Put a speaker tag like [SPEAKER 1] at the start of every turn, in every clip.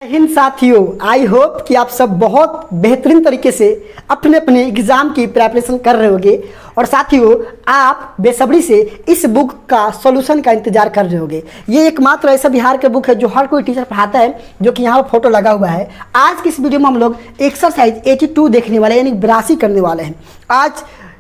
[SPEAKER 1] हिंद साथियों, I hope कि आप सब बहुत बेहतरीन तरीके से अपने अपने एग्ज़ाम की प्रिपरेशन कर रहे होंगे और साथियों आप बेसब्री से इस बुक का सॉल्यूशन का इंतजार कर रहे होंगे। ये एकमात्र ऐसा बिहार का बुक है जो हर कोई टीचर पढ़ाता है, जो कि यहाँ पर फोटो लगा हुआ है। आज की इस वीडियो में हम लोग एक्सरसाइज 82 देखने वाले यानी 82 करने वाले हैं। आज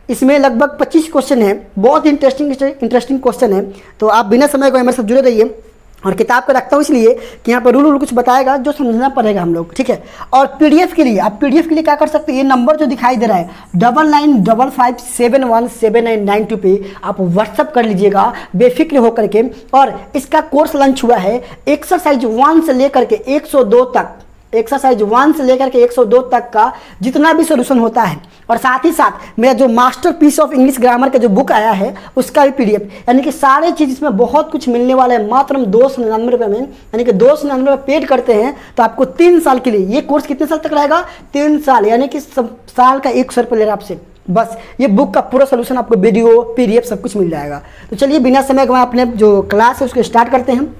[SPEAKER 1] इसमें लगभग 25 क्वेश्चन है, बहुत इंटरेस्टिंग क्वेश्चन है। तो आप बिना समय को मेरे साथ जुड़े रहिए और किताब को रखता हूँ इसलिए कि यहाँ पर रूल कुछ बताएगा जो समझना पड़ेगा हम लोग, ठीक है। और पीडीएफ के लिए आप पीडीएफ के लिए क्या कर सकते हैं, ये नंबर जो दिखाई दे रहा है 9955717992 पे आप व्हाट्सअप कर लीजिएगा बेफिक्र होकर के। और इसका कोर्स लॉन्च हुआ है एक्सरसाइज 1 से लेकर के 102 तक, एक्सरसाइज 1 से लेकर के 102 तक का जितना भी सोल्यूशन होता है, और साथ ही साथ मेरा जो masterpiece of English grammar का जो बुक आया है उसका भी पीडीएफ, यानी कि सारे चीज़ इसमें बहुत कुछ मिलने वाला है मात्र हम 299 रुपये में, यानी कि 299 पेड करते हैं तो आपको 3 साल के लिए ये कोर्स कितने साल तक रहेगा, 3 साल, यानी कि साल का 100 रुपये ले रहा आपसे। बस ये बुक का पूरा सोल्यूशन आपको वीडियो पीडीएफ सब कुछ मिल जाएगा। तो चलिए बिना समय गंवाए अपने जो क्लास है उसको स्टार्ट करते हैं।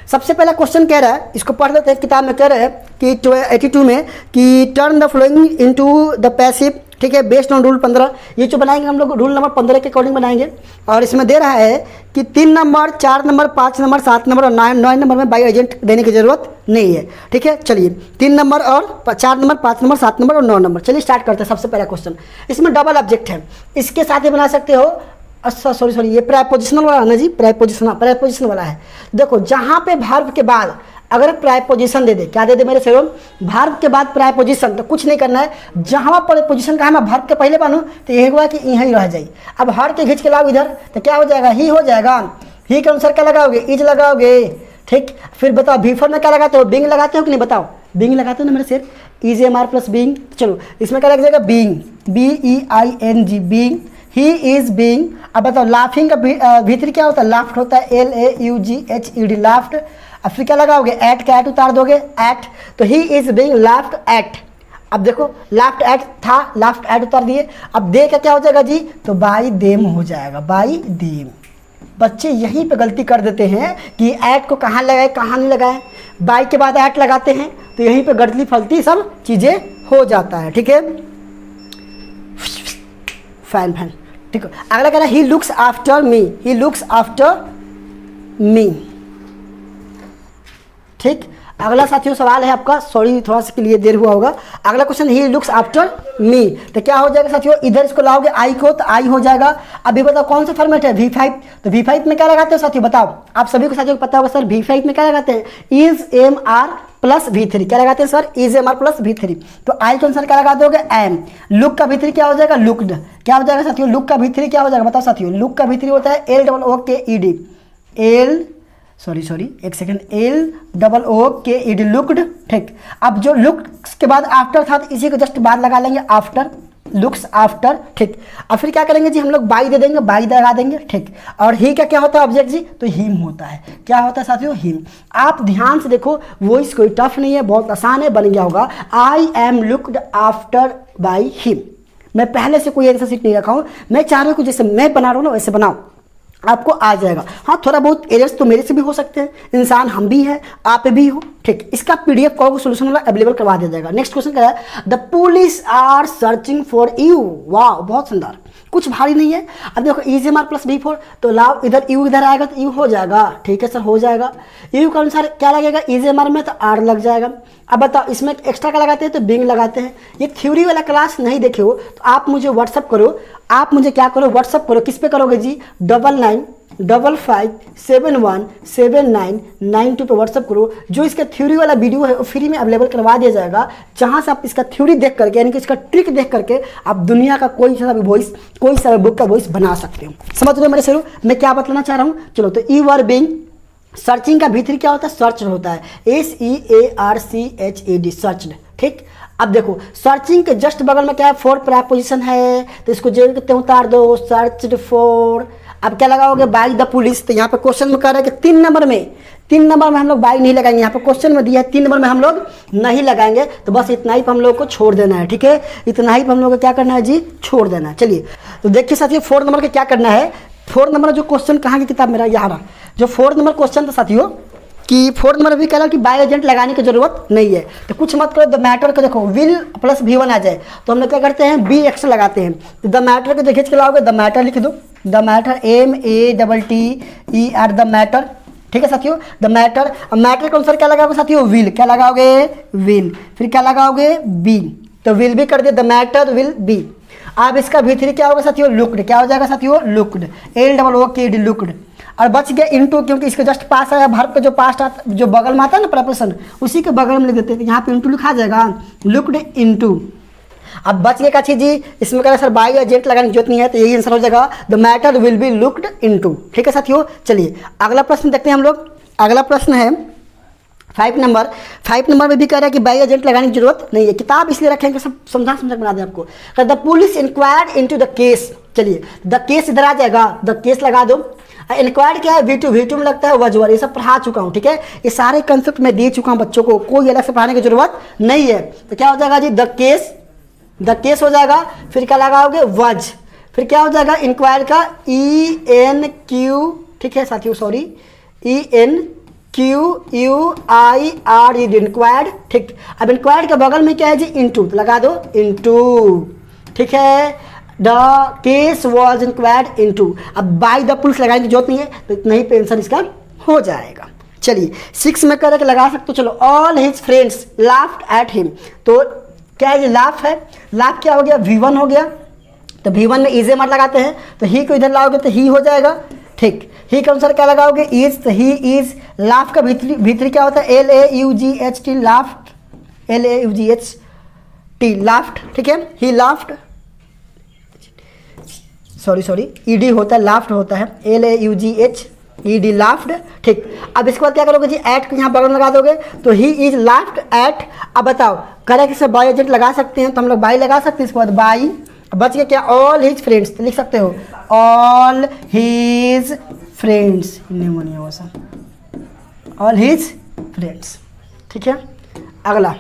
[SPEAKER 1] सबसे पहला क्वेश्चन कह रहा है, इसको पढ़ लेते हैं। किताब में कह रहा है कि 82 में कि turn the flowing into the passive, ठीक है, बेस्ड ऑन रूल 15। ये जो बनाएंगे हम लोग रूल नंबर 15 के अकॉर्डिंग बनाएंगे। और इसमें दे रहा है कि 3 नंबर, 4 नंबर, 5 नंबर, 7 नंबर और 9 नंबर में बाई एजेंट देने की ज़रूरत नहीं है, ठीक है। चलिए 3 नंबर और 4 नंबर, 5 नंबर, 7 नंबर और 9 नंबर। चलिए स्टार्ट करते हैं। सबसे पहला क्वेश्चन, इसमें डबल ऑब्जेक्ट है, इसके साथ ही बना सकते हो। अच्छा सॉरी ये प्रीपोजिशनल वाला है ना जी, प्रीपोजिशन वाला है। देखो जहाँ पे वर्ब के बाद अगर प्रीपोजिशन दे दे, क्या दे दे मेरे सेवम, वर्ब के बाद प्रीपोजिशन, तो कुछ नहीं करना है। जहाँ प्रीपोजिशन का है मैं वर्ब के पहले बानूँ तो यही हुआ कि यहीं रह जाए। अब हर के खींच के लाओ इधर तो क्या हो जाएगा, ही हो जाएगा। ही के अनुसार क्या लगाओगे, इज लगाओगे, ठीक। फिर बताओ बी4 में क्या लगाते हो, बीइंग लगाते हो कि नहीं, बताओ बीइंग लगाते हो ना मेरे सिर, is am are plus being. चलो इसमें क्या लग जाएगा, being, BEING, being, he is being. अब बताओ लाफिंग का भीतर क्या होता है, लाफ्ट होता है, LAUGHED, लाफ्ट। अब फिर क्या लगाओगे, एट का एट उतार दोगे, एट, तो ही इज बीइंग लाफ्ट एट। अब देखो लाफ्ट एट था, लाफ्ट एट उतार दिए। अब दे का क्या हो जाएगा जी, तो बाई देम हो जाएगा, बाई देम। बच्चे यहीं पे गलती कर देते हैं कि एट को कहाँ लगाए कहाँ नहीं लगाए, बाई के बाद एट लगाते हैं तो यहीं पे गलती फलती सब चीज़ें हो जाता है, ठीक है। फैन फैन, ठीक है। अगला कह रहा है he looks after me, he looks after me, ठीक। अगला साथियों सवाल है आपका, सॉरी थोड़ा सा के लिए देर हुआ होगा। अगला question, he looks after me, तो क्या हो जाएगा साथियों, इधर इसको लाओगे आई को तो आई हो जाएगा। अभी बताओ कौन सा फॉर्मेट है, V5, तो V5 में क्या लगाते हो साथियों, बताओ आप सभी को साथियों को पता होगा सर V5 में क्या लगाते हैं, is am are plus V3, क्या लगाते हैं sir, is am are plus V3। तो आई के अनुसार क्या लगा दोगे, एम। लुक का V3 क्या हो जाएगा, लुक्ड, क्या हो जाएगा साथियों, लुक का V3 क्या हो जाएगा, बताओ साथियों, लुक का V3 होता है LOOKED, सॉरी एक सेकंड, LOOKED, लुक्ड, ठीक। अब जो लुक्स के बाद आफ्टर था तो इसी को जस्ट बाद लगा लेंगे, आफ्टर, लुक्स आफ्टर, ठीक। अब फिर क्या करेंगे जी, हम लोग बाई दे देंगे, बाई लगा देंगे, ठीक। और ही का क्या होता है ऑब्जेक्ट जी, तो हिम होता है, क्या होता है साथियों, हिम। आप ध्यान से देखो, वॉइस कोई टफ नहीं है, बहुत आसान है, बन गया होगा, I am looked after by him. मैं पहले से कोई ऐसा सीट नहीं रखा हूँ, मैं चाह रहा हूँ जैसे मैं बना रहा हूँ ना वैसे बनाओ, आपको आ जाएगा। हाँ थोड़ा बहुत एरर्स तो मेरे से भी हो सकते हैं, इंसान हम भी हैं, आप भी हो, ठीक। इसका पीडीएफ को सोल्यूशन वाला अवेलेबल करवा दिया जाएगा। नेक्स्ट क्वेश्चन क्या है, the police are searching for you, वाह बहुत सुंदर, कुछ भारी नहीं है। अब देखो is am are plus B4, तो लाओ इधर यू इधर आएगा तो यू हो जाएगा, ठीक है सर हो जाएगा। यू के अनुसार क्या लगेगा, इज एम आर में तो आर लग जाएगा। अब बताओ इसमें एक्स्ट्रा क्या लगाते हैं, तो बीइंग लगाते हैं। ये थ्योरी वाला क्लास नहीं देखे हो तो आप मुझे व्हाट्सअप करो, आप मुझे क्या करो, व्हाट्सअप करो, किस पे करोगे जी, 9955717992 पे व्हाट्सअप करो। जो इसका थ्योरी वाला वीडियो है वो फ्री में अवेलेबल करवा दिया जाएगा, जहाँ से आप इसका थ्योरी देख करके यानी कि इसका ट्रिक देख करके आप दुनिया का कोई सा भी वॉइस, कोई सा बुक का वॉइस बना सकते हो। समझ रहे हो मेरे शुरू मैं क्या बताना चाह रहा हूँ। चलो तो यू आर बीइंग, सर्चिंग का भीतर क्या होता है, सर्च होता है, SEARCHED, सर्चड, ठीक। अब देखो सर्चिंग के जस्ट बगल में क्या है, फॉर प्रीपोजिशन है तो इसको जो कहते हैं उतार दो, सर्च्ड फॉर। अब क्या लगाओगे, बाई द पुलिस, तो यहाँ पे क्वेश्चन में कह रहा है कि 3 नंबर में हम लोग बाई नहीं लगाएंगे, यहाँ पे क्वेश्चन में दिया है 3 नंबर में हम लोग नहीं लगाएंगे, तो बस इतना ही हम लोग को छोड़ देना है, ठीक है, इतना ही हम लोग को क्या करना है जी, छोड़ देना है। चलिए तो देखिए साथियों 4 नंबर का क्या करना है, 4 नंबर जो क्वेश्चन कहाँ की किताब मेरा यहाँ रहा, जो 4 नंबर क्वेश्चन था साथियों कि फोर्थ नंबर भी कह रहा है कि बाई एजेंट लगाने की जरूरत नहीं है। तो कुछ मत करो, द मैटर को देखो विल प्लस V1 आ जाए तो हम लोग क्या करते हैं बी एक्स्ट्रा लगाते हैं। तो द मैटर को खींच के लाओगे, द मैटर लिख दो, the matter MATTER the matter, ठीक है साथियों। द मैटर, मैटर के अनुसार क्या लगाओगे साथियों विल, क्या लगाओगे विल, फिर क्या लगाओगे बी, तो विल भी कर दिया, द मैटर विल बी। अब इसका V3 क्या होगा साथियों लुक्ड, क्या हो जाएगा साथियों लुक्ड, LOOKD लुक्ड। और बच गया इनटू, क्योंकि इसके जस्ट पास आया वर्ब का जो पास्ट आता, जो बगल में आता है ना प्रपोजिशन, उसी के बगल में लिख देते हैं, यहाँ पे इनटू लिखा जाएगा लुक्ड इनटू। अब बच गया क्या चीज जी, इसमें कह सर बाई एजेंट लगाने की जरूरत नहीं है, तो यही आंसर हो जाएगा the matter will be looked into. ठीक है साथियों, चलिए अगला प्रश्न देखते हैं हम लोग। अगला प्रश्न है 5 नंबर। 5 नंबर में भी कह रहा है कि बाई एजेंट लगाने की जरूरत नहीं है, किताब इसलिए रखेंगे सब समझा बना दे आपको। The police inquired into the case, चलिए द केस इधर आ जाएगा, द केस लगा दो। इंक्वायर्ड क्या है V2 में लगता है वजवर, ये सब पढ़ा चुका हूँ, ठीक है, ये सारे कंसेप्ट मैं दे चुका हूँ बच्चों को, कोई अलग से पढ़ाने की जरूरत नहीं है। तो क्या हो जाएगा जी द केस हो जाएगा, फिर क्या लगाओगे वज, फिर क्या हो जाएगा इंक्वायर्ड का ENQ, ठीक है साथियों सॉरी ENQUIRD इंक्वायर्ड, ठीक। अब इंक्वायर्ड के बगल में क्या है जी इनटू, तो लगा दो इनटू, ठीक है। The case was inquired into, अब बाय द पुलिस लगाने की जरूरत नहीं है, तो इतना ही आंसर इसका हो जाएगा। चलिए 6 में कह लगा सकते हो, चलो all his friends laughed at him, तो क्या है लाफ है, लाफ क्या हो गया V1 हो गया, तो V1 में इज मत लगाते हैं, तो ही को इधर लाओगे तो ही हो जाएगा, ठीक। ही के अनुसार क्या लगाओगे इज, तो ही इज। लाफ का V3 क्या होता है LAUGHT लाफ्ट, LAUGHT लाफ्ट, ठीक है, ही लाफ्ट, सॉरी ED होता है, लाफ्ट होता है LAUGHED लाफ्ट, ठीक। अब इसके बाद क्या करोगे जी एट को यहाँ बगल में लगा दोगे, तो ही इज लाफ्ट एट। अब बताओ करेक्ट से बाई एजेंट लगा सकते हैं, तो हम लोग बाई लगा सकते हैं, इसके बाद बाई। बच गया क्या ऑल हिज फ्रेंड्स, तो लिख सकते हो all his friends, all his friends, ठीक है। अगला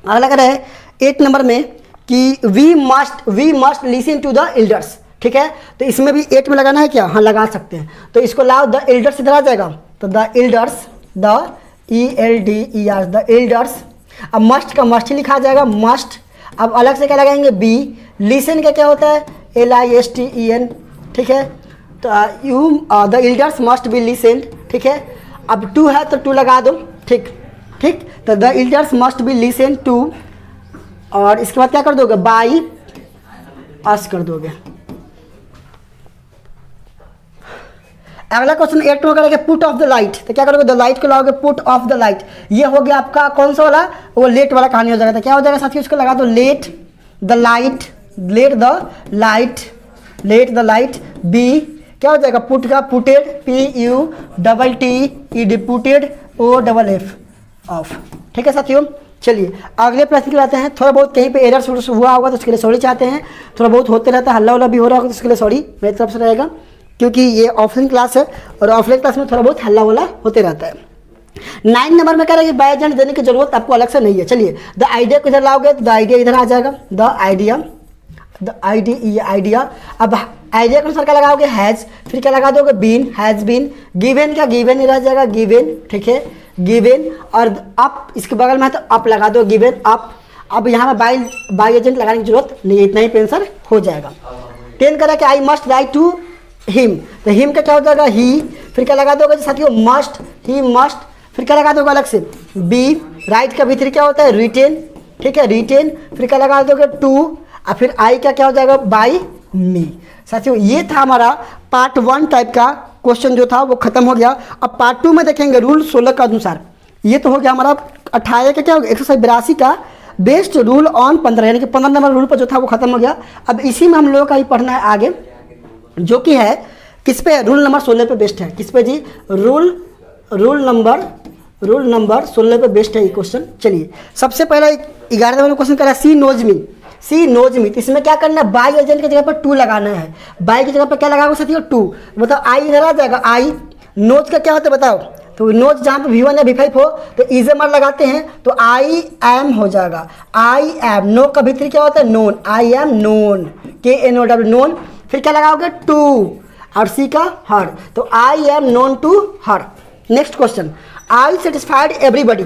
[SPEAKER 1] कर रहे हैं 8 नंबर में कि we must listen to the elders, ठीक है। तो इसमें भी 8 में लगाना है क्या, हाँ लगा सकते हैं। तो इसको लाओ द एल्डर्स इधर आ जाएगा, तो the elders, the ELDER the elders. अब मस्ट का मस्ट ही लिखा जाएगा मस्ट। अब अलग से क्या लगाएंगे बी। लिसन का क्या होता है LISTEN, ठीक है। तो द एल्डर्स मस्ट बी लिसेंड, ठीक है। अब 2 है तो 2 लगा दो, ठीक। तो the elders must be listened to, और इसके बाद क्या कर दोगे बाई अस कर दोगे। अगला क्वेश्चन 8 में करेंगे पुट ऑफ द लाइट, तो क्या करोगे द लाइट को लाओगे पुट ऑफ द लाइट, ये हो गया आपका कौन सा वाला, वो लेट वाला कहानी हो जाएगा। तो क्या हो जाएगा साथियों इसको लगा दो let the light, let the light. Be क्या हो जाएगा पुट का putted, PUTTED putted, OFF off, ठीक है साथियों। चलिए अगले प्रश्न के लाते हैं। थोड़ा बहुत कहीं पे एरर हुआ होगा तो उसके लिए सॉरी चाहते हैं, थोड़ा बहुत होते रहता है, हल्ला उल्ला भी हो रहा होगा तो उसके लिए सॉरी मेरी तरफ से रहेगा, क्योंकि ये ऑफलाइन क्लास है और ऑफलाइन क्लास में थोड़ा बहुत हल्ला वल्ला होते रहता है। 9 नंबर में कह रहा है कि बाई एजेंट देने की जरूरत आपको अलग से नहीं है। चलिए द आइडिया को इधर लाओगे तो द आइडिया इधर आ जाएगा, द आइडिया। अब आइडिया के अनुसार क्या लगाओगे हैज़, फिर क्या लगा दोगे बीन, हैज़ बीन। गिवन का गिवन ही रह जाएगा गिवन, ठीक है गिवन। और अप इसके बगल में है तो अप लगा दो गिवन अप। अब यहाँ पर बाई एजेंट लगाने की जरूरत नहीं है, इतना ही आंसर हो जाएगा। 10 कह रहा है कि I must write to him, तो हिम का क्या हो जाएगा ही, फिर क्या लगा दोगे साथियों मस्ट, ही मस्ट। फिर क्या लगा दोगे अलग से बी। राइट का V3 क्या होता है रिटेन, ठीक है रिटेन। फिर क्या लगा दोगे टू, और फिर आई का क्या हो जाएगा बाई मी। साथियों ये था हमारा पार्ट 1 टाइप का क्वेश्चन जो था वो खत्म हो गया। अब पार्ट 2 में देखेंगे रूल 16 के अनुसार। ये तो हो गया हमारा 28 का क्या हो गया एक्सरसाइज 82 का बेस्ट रूल ऑन 15, यानी कि 15 नंबर रूल पर जो था वो खत्म हो गया। अब इसी में हम लोगों का ही पढ़ना है आगे, जो कि है किस पे, रूल नंबर 16 पे बेस्ट है। किस पे जी, रूल नंबर 16 पे बेस्ट है ये क्वेश्चन। चलिए सबसे पहला 11 नंबर क्वेश्चन कर रहा है सी नोज मी। तो इसमें क्या करना है बाई एजेंट की जगह पर 2 लगाना है। बाई की जगह पर क्या लगाओगे साथियों 2, मतलब आई इधर आ जाएगा आई। नोज का क्या होता है बताओ, तो नोज जहाँ पे V1 या V5 हो तो इज मर लगाते हैं तो आई एम हो जाएगा, आई एम। नो का V3 क्या होता है known, I am known, KNOW known. फिर क्या लगाओगे 2 और सी का हर, तो I am known to her. Next question I satisfied everybody,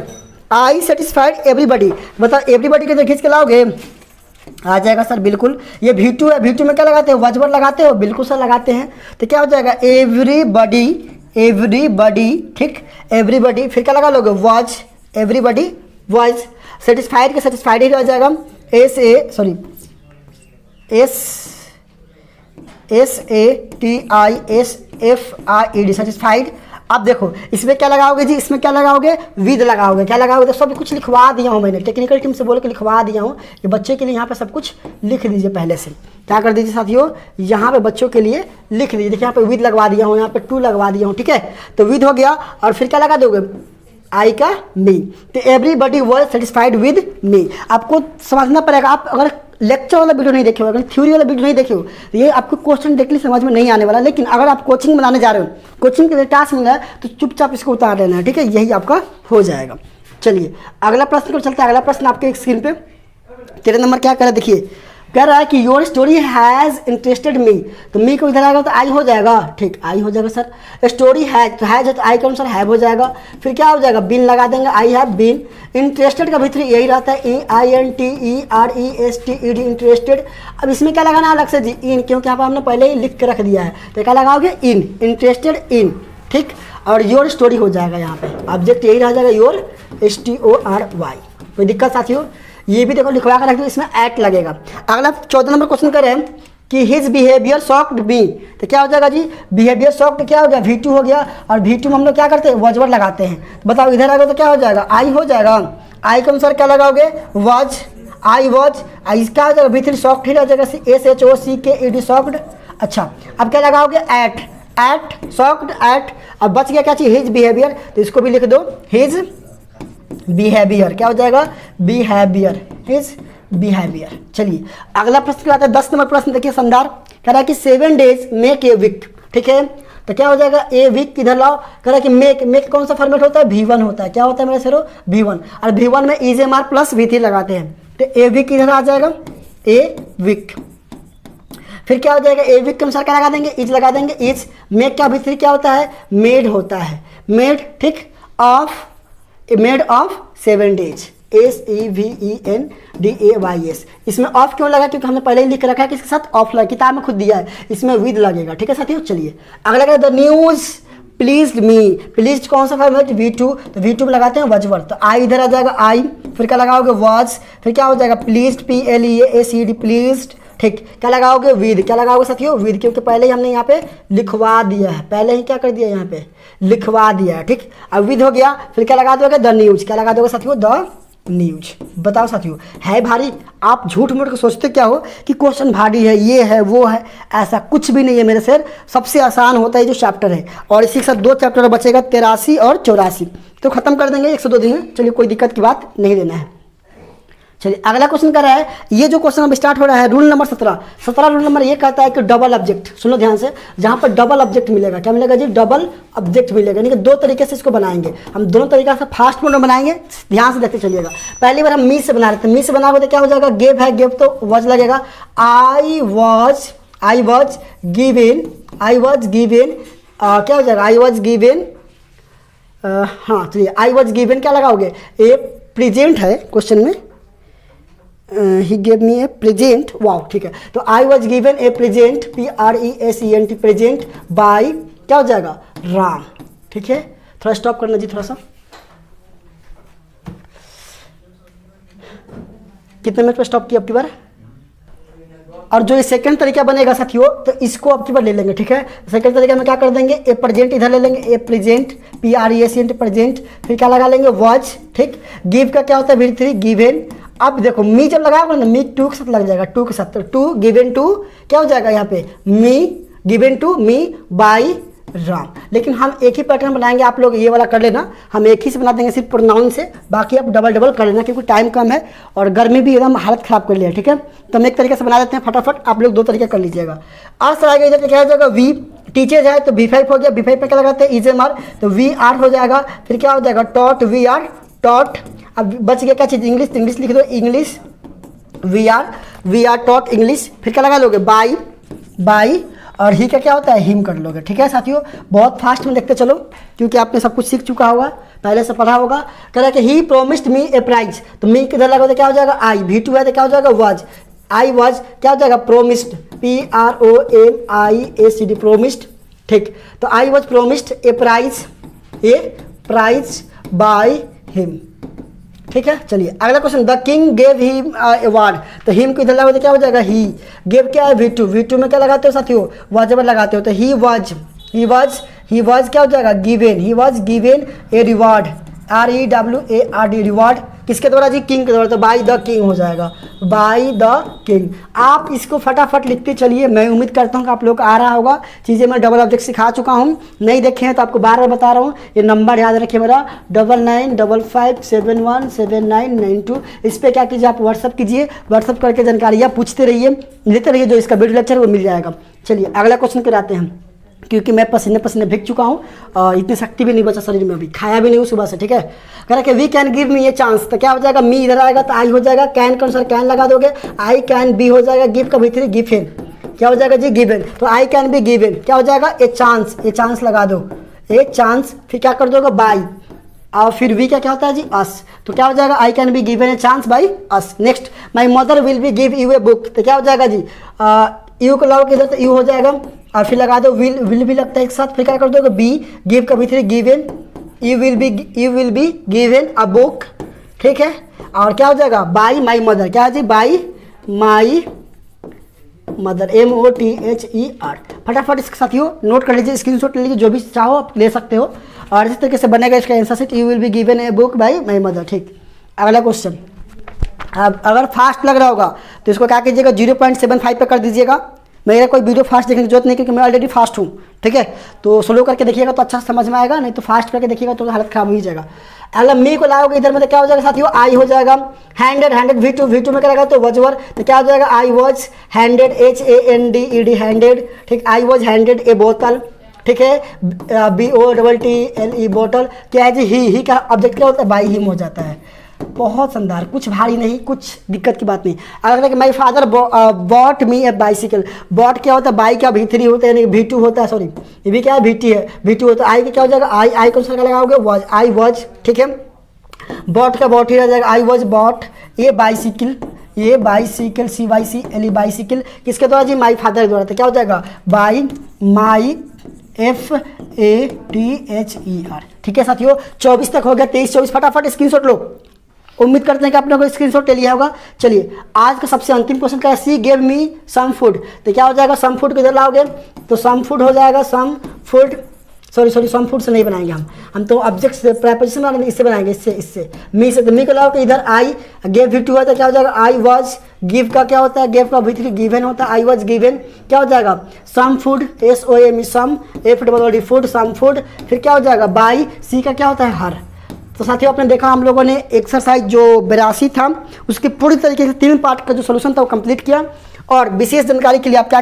[SPEAKER 1] I satisfied everybody, बताओ एवरीबडी के जो खींच के लाओगे आ जाएगा सर बिल्कुल। ये V2 है, V2 में क्या लगाते हो, वजवर लगाते हो, बिल्कुल सर लगाते हैं। तो क्या हो जाएगा एवरीबडी, एवरीबडी, ठीक, एवरीबडी, फिर क्या लगा लोगे वॉज, एवरीबडी वॉज। सेटिस्फाइड के सेटिस्फाइड ही रह जाएगा SATISFIED, सेटिस्फाइड। अब देखो इसमें क्या लगाओगे जी, इसमें क्या लगाओगे, विद लगाओगे, क्या लगाओगे, तो सब कुछ लिखवा दिया हूँ मैंने, टेक्निकल टीम से बोल के लिखवा दिया हूँ कि बच्चे के लिए यहाँ पे सब कुछ लिख दीजिए पहले से। क्या कर दीजिए साथियों, यहाँ पे बच्चों के लिए लिख दीजिए। देखिए यहाँ पे विद लगवा दिया हूँ, यहाँ पे टू लगवा दिया हूँ, ठीक है। तो विद हो गया और फिर क्या लगा दोगे, आई का मी। तो everybody was satisfied with me. आपको समझना पड़ेगा, आप अगर लेक्चर वाला वीडियो नहीं देखे हो, अगर थ्योरी वाला वीडियो नहीं देखे हो तो ये आपको क्वेश्चन डायरेक्टली समझ में नहीं आने वाला। लेकिन अगर आप कोचिंग बनाने जा रहे हो, कोचिंग के लिए टास्क मिला है तो चुपचाप इसको उतार लेना है, ठीक है, यही आपका हो जाएगा। चलिए अगला प्रश्न को चलते हैं। अगला प्रश्न आपके स्क्रीन पे 13 नंबर क्या कह रहा है, देखिए कह रहा है कि योर स्टोरी हैज़ इंटरेस्टेड मी। तो मी को इधर आएगा तो आई हो जाएगा, ठीक, आई हो जाएगा सर। स्टोरी हैज, तो हैज है तो आई का आंसर हैव हो जाएगा। फिर क्या हो जाएगा, बीन लगा देंगे, आई हैव बीन। इंटरेस्टेड का भीतर यही रहता है, INTERESTED, इंटरेस्टेड। अब इसमें क्या लगाना है अलग से जी, इन, क्योंकि यहाँ पर हमने पहले ही लिख के रख दिया है। तो क्या लगाओगे, इन, इंटरेस्टेड इन, ठीक। और योर स्टोरी हो जाएगा, यहाँ पे ऑब्जेक्ट यही रह जाएगा, योर STORY। कोई दिक्कत साथियों, ये भी देखो लिखवा कर रख दो, इसमें एट लगेगा। अगला 14 नंबर क्वेश्चन करें कि हिज बिहेवियर शॉक्ड मी। तो क्या हो जाएगा जी, बिहेवियर शॉक्ड क्या हो गया, V2 हो गया। और V2 में हम लोग क्या करते हैं, वॉजवर लगाते हैं। तो बताओ इधर आएगा तो क्या हो जाएगा, आई हो जाएगा। आई के अनुसार क्या लगाओगे, वॉज, आई वॉज। इसका हो जाएगा V3 शॉक्ड ही रह जाएगा, SHOCKED शॉक्ड। अच्छा अब क्या लगाओगे, एट, एट शॉक्ड एट। अब बच गया क्या चीज़, हिज बिहेवियर, तो इसको भी लिख दो, हिज बिहेवियर। क्या हो जाएगा, बिहेवियर, हिज बिहेवियर। चलिए अगला प्रश्न क्या आता है, 10 नंबर प्रश्न देखिए शानदार। कह रहा है कि 7 days मेक ए वीक, ठीक है। तो क्या हो जाएगा, ए वीक किधर लाओ, कह रहा है कि मेक, मेक कौन सा फॉर्मेट होता है, V1 होता है। क्या होता है मेरे सरो, V1। और V1 में EZMR प्लस V3 लगाते हैं। तो ए वीक किधर आ जाएगा, ए वीक। फिर क्या हो जाएगा, ए वीक के अनुसार क्या लगा देंगे, इज लगा देंगे, इज। मेक का भीतर क्या होता है, मेड होता है, मेड, ठीक। Of, made of 7 days, SEVENDAYS। इसमें ऑफ क्यों लगा, क्योंकि हमने पहले ही लिख रखा है कि इसके साथ ऑफ लगा, किताब में खुद दिया है, इसमें विद लगेगा, ठीक है साथियों। चलिए अगला क्या, the news pleased me. Please कौन सा फॉर्मेट, V2। तो V2 में लगाते हैं वजवर, तो आई इधर आ जाएगा, आई। फिर क्या लगाओगे, वॉज। फिर क्या हो जाएगा, प्लीज्ड, PLEACD, प्लीज्ड, ठीक। क्या लगाओगे, विद। क्या लगाओगे साथियों, विद, क्योंकि पहले ही हमने यहाँ पे लिखवा दिया है, पहले ही क्या कर दिया, यहाँ पे लिखवा दिया है, ठीक। अब विद हो गया। फिर क्या लगा दोगे, द न्यूज। क्या लगा दोगे साथियों, द न्यूज। बताओ साथियों है भारी, आप झूठ मूठ के सोचते क्या हो कि क्वेश्चन भारी है, ये है वो है, ऐसा कुछ भी नहीं है मेरे सर। सबसे आसान होता है जो चैप्टर है, और इसी के साथ 2 चैप्टर बचेगा, 83 और 84, तो खत्म कर देंगे 102 दिन में। चलिए कोई दिक्कत की बात नहीं लेना है। चलिए अगला क्वेश्चन कर रहा है, ये जो क्वेश्चन अब स्टार्ट हो रहा है, रूल नंबर 17 रूल नंबर ये कहता है कि डबल ऑब्जेक्ट, सुनो ध्यान से, जहाँ पर डबल ऑब्जेक्ट मिलेगा, क्या मिलेगा जी, डबल ऑब्जेक्ट मिलेगा। यानी कि 2 तरीके से इसको बनाएंगे हम, दोनों तरीका से फास्ट मोड में बनाएंगे, ध्यान से देखते चलिएगा। पहली बार हम मी से बना रहे थे, मी से बनाओगे तो क्या हो जाएगा, गेव है, गेव तो वॉज लगेगा। आई वॉज गिवन, क्या हो जाएगा, आई वॉज गिवन, हाँ चलिए, आई वॉज गिवन क्या लगाओगे, ए प्रेजेंट है क्वेश्चन में, he gave me a present, wow, ठीक है। तो I was given a present, PRESENT, present by, क्या हो जाएगा, राम, ठीक है। थोड़ा स्टॉप करना जी, थोड़ा सा, कितने मिनट पे स्टॉप किया अब की बार। और जो ये सेकंड तरीका बनेगा साथियों, तो इसको अब की बार ले लेंगे, ठीक है। सेकंड तरीका में क्या कर देंगे, ए प्रेजेंट इधर ले लेंगे, ए प्रेजेंट, PRESENT, प्रेजेंट। फिर क्या लगा लेंगे, वॉच, ठीक। गिव का क्या होता है, V3 गिवन। अब देखो मी जब लगाओगे ना, मी 2 के साथ लग जाएगा, 2 के साथ, तो 2 गिवन टू, क्या हो जाएगा यहाँ पे, me given to me by Ram. लेकिन हम एक ही पैटर्न बनाएंगे, आप लोग ये वाला कर लेना, हम एक ही से बना देंगे सिर्फ प्रोनाउन से, बाकी आप डबल कर लेना, क्योंकि टाइम कम है और गर्मी भी एकदम हालत ख़राब कर लिया, ठीक है। तो हम एक तरीके से बना देते हैं फटाफट, आप लोग 2 तरीके कर लीजिएगा। आज सर आएगा इधर क्या हो जाएगा, वी टीचर्स है तो V5 हो गया, V5 पे क्या लगाते हैं, EZMR, तो VR हो जाएगा। फिर क्या हो जाएगा, टॉट, VR टॉट। अब बच गया क्या चीज़, इंग्लिश, तो इंग्लिश लिख दो, इंग्लिश, VR टॉट इंग्लिश। फिर क्या लगा लोगे, बाई, और ही का क्या होता है, हिम कर लोगे, ठीक है साथियों। बहुत फास्ट में देखते चलो, क्योंकि आपने सब कुछ सीख चुका होगा। पहले से पढ़ा होगा। कह रहा है कि ही प्रोमिस्ड मी ए प्राइज, तो मी किधर लगा तो क्या हो जाएगा आई, V2 है तो क्या हो जाएगा वाज, आई वाज क्या हो जाएगा प्रोमिस्ड, PROMISD प्रोमिस्ड, ठीक। तो I was promised a prize by him, ठीक है। चलिए अगला question, the king gave him award, तो हिम को इधर लगाओ तो क्या हो जाएगा ही, गेव क्या है V2 में क्या लगाते हो साथियों वाज लगाते हो, तो ही वाज क्या हो जाएगा given, he was given a reward, REWARD reward, किसके द्वारा जी किंग के द्वारा, तो बाय द किंग हो जाएगा, बाय द किंग। आप इसको फटाफट लिखते चलिए, मैं उम्मीद करता हूँ कि आप लोग को आ रहा होगा। चीज़ें मैं डबल ऑब्जेक्ट सिखा चुका हूँ, नहीं देखे हैं तो आपको बार बार बता रहा हूँ। ये नंबर याद रखिए मेरा 9955717992, इस पर क्या कीजिए आप व्हाट्सअप कीजिए, व्हाट्सअप करके जानकारियाँ पूछते रहिए, लेते रहिए, जो इसका वीडियो लेक्चर वो मिल जाएगा। चलिए अगला क्वेश्चन कराते हैं, क्योंकि मैं पसीने भीग चुका हूँ और इतनी शक्ति भी नहीं बचा शरीर में, अभी खाया भी नहीं हूँ सुबह से, ठीक है। कह रहा कि वी कैन गिव मी ये चांस, तो क्या हो जाएगा मी इधर आएगा तो आई हो जाएगा, कैन का अनुसार कैन लगा दोगे, आई कैन बी हो जाएगा, गिव का भीतरी गिवन, क्या हो जाएगा जी गिवन, तो आई कैन बी गिवन क्या हो जाएगा ए चांस लगा दो, ए चांस, फिर क्या कर दोगे बाई, और फिर वी क्या होता है जी अस, तो क्या हो जाएगा I can be given a chance by us. Next, my mother will be give U a book, तो क्या हो जाएगा जी यू को लाओ किधर तो यू हो जाएगा, और फिर लगा दो विल भी लगता है एक साथ, फिर क्या कर दोगे बी, गिव का भीतरी given, you will be given a book, ठीक है। और क्या हो जाएगा बाई माई मदर, क्या है जी बाई माई मदर, MOTHER। फटाफट इसके साथियों नोट कर लीजिए, स्क्रीनशॉट ले लीजिए, जो भी चाहो आप ले सकते हो, और इस तरीके से बनेगा इसका answer sheet, you will be given a book by my mother, ठीक। अगला क्वेश्चन, अब अगर फास्ट लग रहा होगा तो इसको क्या कीजिएगा 0.75 पे कर दीजिएगा। मेरा कोई वीडियो फास्ट देखने की जरूरत नहीं, क्योंकि मैं ऑलरेडी फास्ट हूँ, ठीक है। तो स्लो करके देखिएगा तो अच्छा समझ में आएगा, नहीं तो फास्ट करके देखिएगा तो हालत खराब हो जाएगा। अगर मी को लाओगे इधर में तो क्या हो जाएगा साथियों आई हो जाएगा, हैंडेड V2 में क्या रहेगा तो वजवर, तो क्या हो जाएगा I was handed HANDED handed, ठीक। आई वॉज हैंडेड ए बोतल, ठीक है, BOTTLE बोतल, क्या है जी ही का ऑब्जेक्ट क्या होता है बाई हिम हो जाता है। बहुत शानदार, कुछ भारी नहीं, कुछ दिक्कत की बात नहीं। अगर my father bought me a bicycle, bought क्या होता है बाई का V3 होता है, यानी V2 होता है, सॉरी ये भी क्या है VT है, V2 होता है, आई का क्या हो जाएगा आई कौन सा लगाओगे वॉज, आई वॉज, ठीक है। बॉट का बॉट ही रह जाएगा, I was bought A bicycle, ये बाइसिकल CYCLE बाइसिकल, किसके द्वारा जी माई फादर के द्वारा, तो क्या हो जाएगा बाई माई FATHER, ठीक है साथियों। 24 तक हो गया, 23-24 फटाफट स्क्रीनशॉट लो। उम्मीद करते हैं कि आपने कोई स्क्रीनशॉट ले लिया होगा। चलिए आज का सबसे अंतिम क्वेश्चन क्या है, सी गेव मी सम फूड, तो क्या हो जाएगा सम फूड को इधर लाओगे तो सम फूड हो जाएगा, सम फूड सम फूड से नहीं बनाएंगे हम तो ऑब्जेक्ट से प्रेपोजिशन वाले इससे बनाएंगे, इससे मी से, तो मी को लाओगे इधर आई, गेव V2 होता है, क्या हो जाएगा आई वॉज, गिव का क्या होता है गेव का V3 गिवन होता है, आई वॉज गिवन, क्या हो जाएगा सम फूड SOME सम, FOOD फूड, सम फूड, फिर क्या हो जाएगा बाई, सी का क्या होता है हर। तो साथियों आपने देखा हम लोगों ने एक्सरसाइज जो 82 था उसके पूरी तरीके से 3 पार्ट का जो सोल्यूशन था वो कंप्लीट किया। और विशेष जानकारी के लिए आप क्या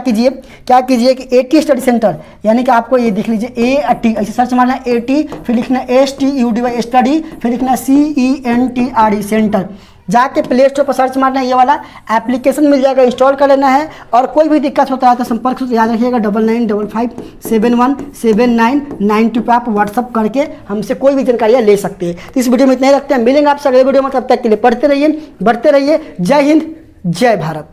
[SPEAKER 1] कीजिए कि AT स्टडी सेंटर, यानी कि आपको ये देख लीजिए AT ऐसे सर्च मारना है AT, फिर लिखना STUDY स्टडी, फिर लिखना CENTRE सेंटर, जाके प्ले स्टोर पर सर्च मारना है, ये वाला एप्लीकेशन मिल जाएगा, इंस्टॉल कर लेना है। और कोई भी दिक्कत होता है तो संपर्क सूत्र याद रखिएगा 9955717992 पर आप व्हाट्सअप करके हमसे कोई भी जानकारियाँ ले सकते हैं। तो इस वीडियो में इतना ही रखते हैं, मिलेंगे आपसे अगले वीडियो में, तब तक के लिए पढ़ते रहिए, बढ़ते रहिए। जय हिंद, जय भारत।